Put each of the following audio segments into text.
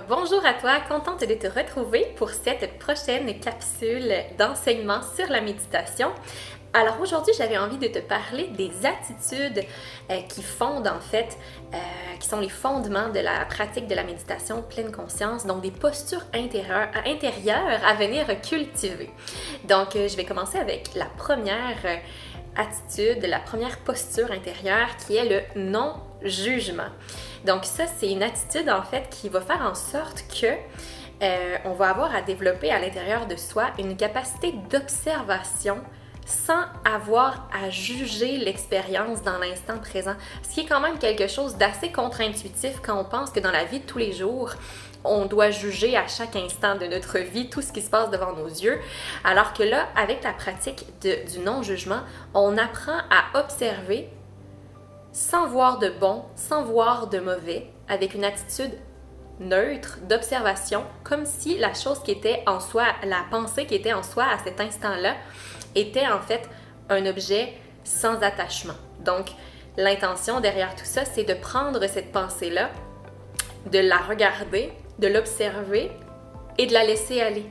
Bonjour à toi, contente de te retrouver pour cette prochaine capsule d'enseignement sur la méditation. Alors aujourd'hui, j'avais envie de te parler des attitudes qui fondent qui sont les fondements de la pratique de la méditation pleine conscience, donc des postures intérieures à venir cultiver. Donc je vais commencer avec la première attitude, la première posture intérieure qui est le non-jugement. Donc ça, c'est une attitude en fait qui va faire en sorte que on va avoir à développer à l'intérieur de soi une capacité d'observation sans avoir à juger l'expérience dans l'instant présent, ce qui est quand même quelque chose d'assez contre-intuitif quand on pense que dans la vie de tous les jours, on doit juger à chaque instant de notre vie tout ce qui se passe devant nos yeux, alors que là, avec la pratique du non-jugement, on apprend à observer sans voir de bon, sans voir de mauvais, avec une attitude neutre d'observation, comme si la chose qui était en soi, la pensée qui était en soi à cet instant-là, était en fait un objet sans attachement. Donc, l'intention derrière tout ça, c'est de prendre cette pensée-là, de la regarder, de l'observer et de la laisser aller.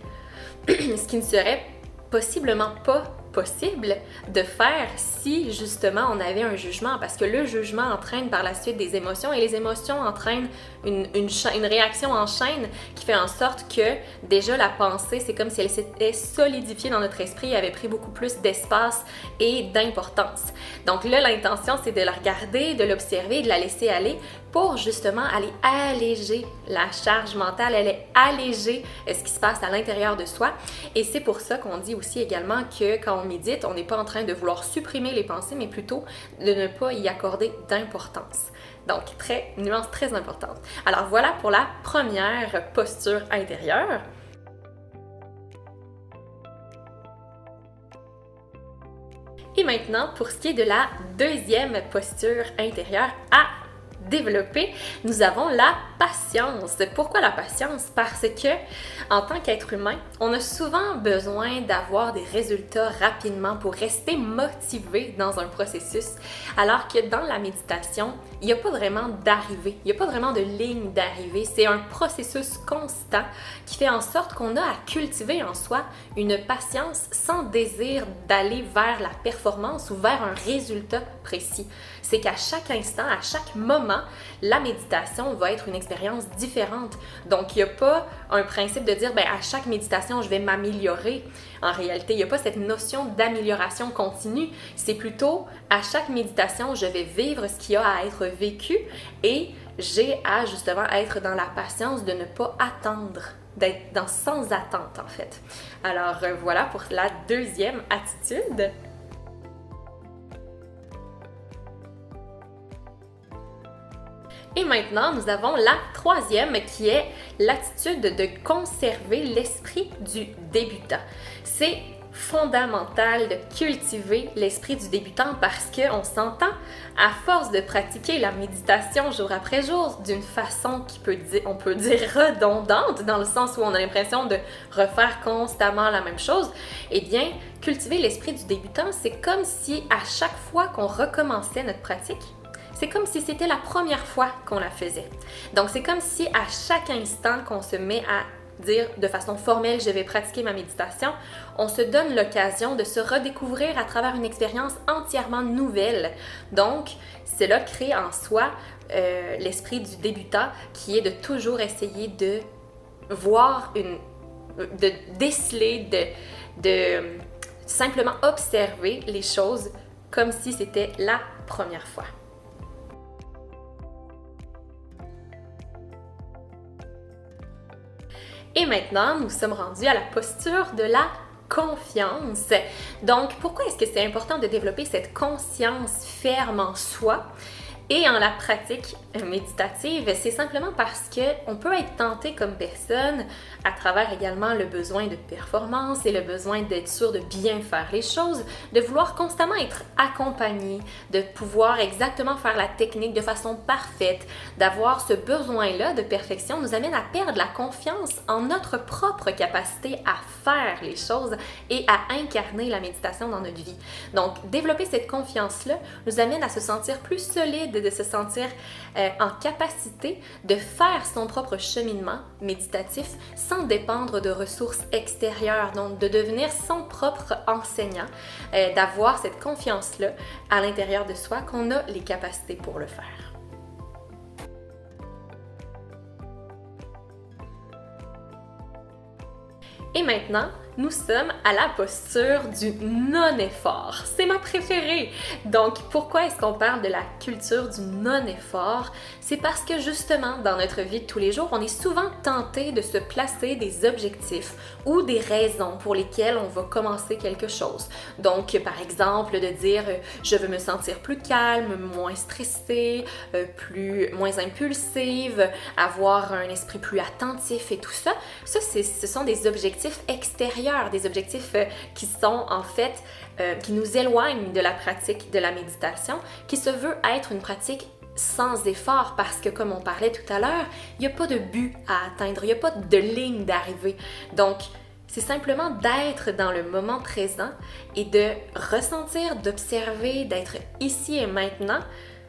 Ce qui ne serait possiblement pas possible de faire si justement on avait un jugement, parce que le jugement entraîne par la suite des émotions et les émotions entraînent une réaction en chaîne qui fait en sorte que déjà la pensée, c'est comme si elle s'était solidifiée dans notre esprit et avait pris beaucoup plus d'espace et d'importance. Donc là, l'intention, c'est de la regarder, de l'observer, de la laisser aller pour justement aller alléger la charge mentale, aller alléger ce qui se passe à l'intérieur de soi. Et c'est pour ça qu'on dit aussi également que quand on médite, on n'est pas en train de vouloir supprimer les pensées, mais plutôt de ne pas y accorder d'importance. Donc, nuance très importante. Alors voilà pour la première posture intérieure. Et maintenant, pour ce qui est de la deuxième posture intérieure à développer, nous avons la patience. Pourquoi la patience? Parce que, en tant qu'être humain, on a souvent besoin d'avoir des résultats rapidement pour rester motivé dans un processus, alors que dans la méditation, il n'y a pas vraiment d'arrivée, il n'y a pas vraiment de ligne d'arrivée. C'est un processus constant qui fait en sorte qu'on a à cultiver en soi une patience sans désir d'aller vers la performance ou vers un résultat précis. C'est qu'à chaque instant, à chaque moment, la méditation va être une expérience différente. Donc, il n'y a pas un principe de dire, à chaque méditation, je vais m'améliorer. En réalité, il n'y a pas cette notion d'amélioration continue. C'est plutôt, à chaque méditation, je vais vivre ce qu'il y a à être vécu et j'ai à justement être dans la patience de ne pas attendre, d'être dans sans attente en fait. Alors, voilà pour la deuxième attitude. Et maintenant, nous avons la troisième qui est l'attitude de conserver l'esprit du débutant. C'est fondamental de cultiver l'esprit du débutant parce qu'on s'entend, à force de pratiquer la méditation jour après jour d'une façon on peut dire redondante, dans le sens où on a l'impression de refaire constamment la même chose, eh bien, cultiver l'esprit du débutant, c'est comme si à chaque fois qu'on recommençait notre pratique, c'est comme si c'était la première fois qu'on la faisait. Donc, c'est comme si à chaque instant qu'on se met à dire de façon formelle « je vais pratiquer ma méditation », on se donne l'occasion de se redécouvrir à travers une expérience entièrement nouvelle. Donc, cela crée en soi l'esprit du débutant qui est de toujours essayer de voir, de déceler, de simplement observer les choses comme si c'était la première fois. Et maintenant, nous sommes rendus à la posture de la confiance. Donc, pourquoi est-ce que c'est important de développer cette conscience ferme en soi et en la pratique méditative? C'est simplement parce qu'on peut être tenté comme personne, à travers également le besoin de performance et le besoin d'être sûr de bien faire les choses, de vouloir constamment être accompagné, de pouvoir exactement faire la technique de façon parfaite, d'avoir ce besoin-là de perfection nous amène à perdre la confiance en notre propre capacité à faire les choses et à incarner la méditation dans notre vie. Donc, développer cette confiance-là nous amène à se sentir plus solide de se sentir en capacité de faire son propre cheminement méditatif sans dépendre de ressources extérieures, donc de devenir son propre enseignant, d'avoir cette confiance-là à l'intérieur de soi qu'on a les capacités pour le faire. Et maintenant, nous sommes à la posture du non-effort. C'est ma préférée! Donc, pourquoi est-ce qu'on parle de la culture du non-effort? C'est parce que justement, dans notre vie de tous les jours, on est souvent tenté de se placer des objectifs ou des raisons pour lesquelles on va commencer quelque chose. Donc, par exemple, de dire « je veux me sentir plus calme, moins stressée, moins impulsive, avoir un esprit plus attentif et tout ça ». Ça, ce sont des objectifs extérieurs, des objectifs qui sont en fait, qui nous éloignent de la pratique de la méditation, qui se veut être une pratique sans effort parce que, comme on parlait tout à l'heure, il n'y a pas de but à atteindre, il n'y a pas de ligne d'arrivée. Donc, c'est simplement d'être dans le moment présent et de ressentir, d'observer, d'être ici et maintenant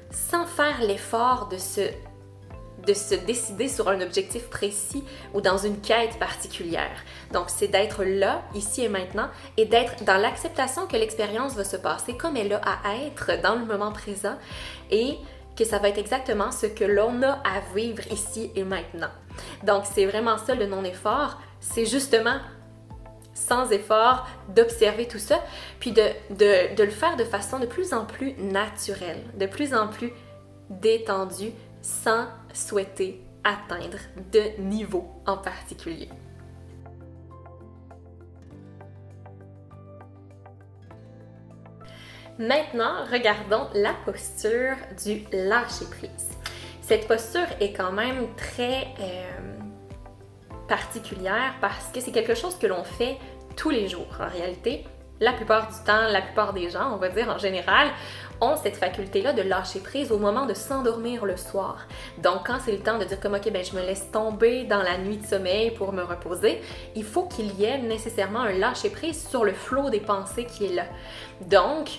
sans faire l'effort de se décider sur un objectif précis ou dans une quête particulière. Donc, c'est d'être là, ici et maintenant, et d'être dans l'acceptation que l'expérience va se passer comme elle a à être dans le moment présent et que ça va être exactement ce que l'on a à vivre ici et maintenant. Donc, c'est vraiment ça le non-effort, c'est justement sans effort, d'observer tout ça, puis de le faire de façon de plus en plus naturelle, de plus en plus détendue, sans souhaiter atteindre de niveau en particulier. Maintenant, regardons la posture du lâcher-prise. Cette posture est quand même très particulière parce que c'est quelque chose que l'on fait tous les jours. En réalité, la plupart du temps, la plupart des gens, on va dire en général, ont cette faculté-là de lâcher prise au moment de s'endormir le soir. Donc, quand c'est le temps de dire comme « Ok, ben, je me laisse tomber dans la nuit de sommeil pour me reposer », il faut qu'il y ait nécessairement un lâcher-prise sur le flot des pensées qui est là. Donc,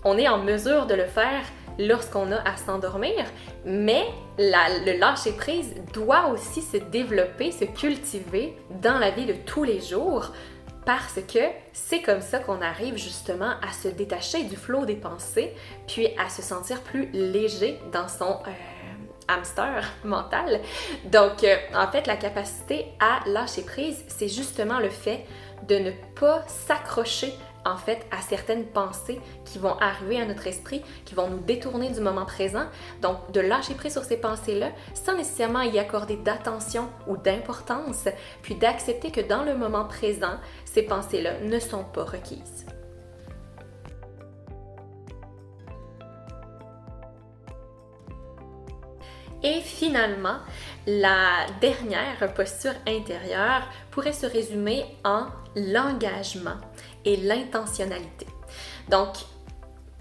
on est en mesure de le faire lorsqu'on a à s'endormir, mais le lâcher-prise doit aussi se développer, se cultiver dans la vie de tous les jours, parce que c'est comme ça qu'on arrive justement à se détacher du flot des pensées, puis à se sentir plus léger dans son hamster mental. Donc, en fait, la capacité à lâcher prise, c'est justement le fait de ne pas s'accrocher en fait à certaines pensées qui vont arriver à notre esprit, qui vont nous détourner du moment présent. Donc, de lâcher prise sur ces pensées-là sans nécessairement y accorder d'attention ou d'importance, puis d'accepter que dans le moment présent, ces pensées-là ne sont pas requises. Et finalement, la dernière posture intérieure pourrait se résumer en l'engagement et l'intentionnalité. Donc,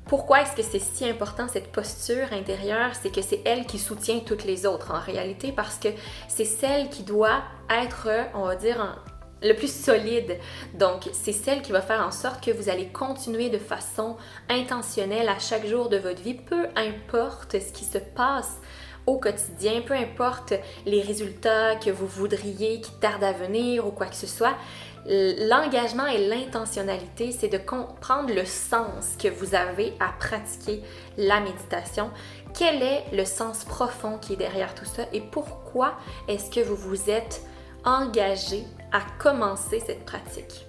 pourquoi est-ce que c'est si important cette posture intérieure? C'est que c'est elle qui soutient toutes les autres en réalité, parce que c'est celle qui doit être, on va dire, le plus solide. Donc, c'est celle qui va faire en sorte que vous allez continuer de façon intentionnelle à chaque jour de votre vie, peu importe ce qui se passe au quotidien, peu importe les résultats que vous voudriez qui tardent à venir ou quoi que ce soit. L'engagement et l'intentionnalité, c'est de comprendre le sens que vous avez à pratiquer la méditation. Quel est le sens profond qui est derrière tout ça et pourquoi est-ce que vous vous êtes engagé à commencer cette pratique?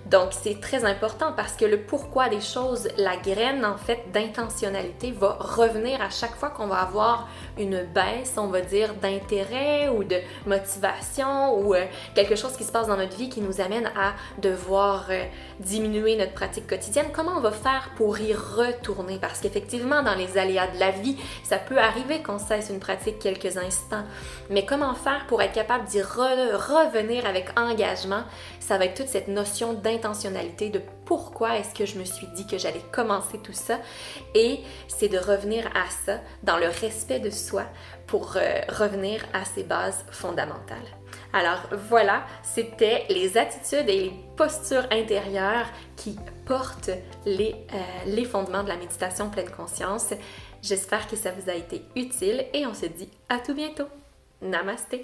Donc, c'est très important parce que le pourquoi des choses, la graine en fait d'intentionnalité va revenir à chaque fois qu'on va avoir une baisse, on va dire, d'intérêt ou de motivation ou quelque chose qui se passe dans notre vie qui nous amène à devoir diminuer notre pratique quotidienne. Comment on va faire pour y retourner? Parce qu'effectivement, dans les aléas de la vie, ça peut arriver qu'on cesse une pratique quelques instants. Mais comment faire pour être capable d'y revenir avec engagement? Ça va être toute cette notion d'intentionnalité, de pourquoi est-ce que je me suis dit que j'allais commencer tout ça. Et c'est de revenir à ça dans le respect de soi pour revenir à ses bases fondamentales. Alors voilà, c'était les attitudes et les postures intérieures qui portent les fondements de la méditation pleine conscience. J'espère que ça vous a été utile et on se dit à tout bientôt. Namasté!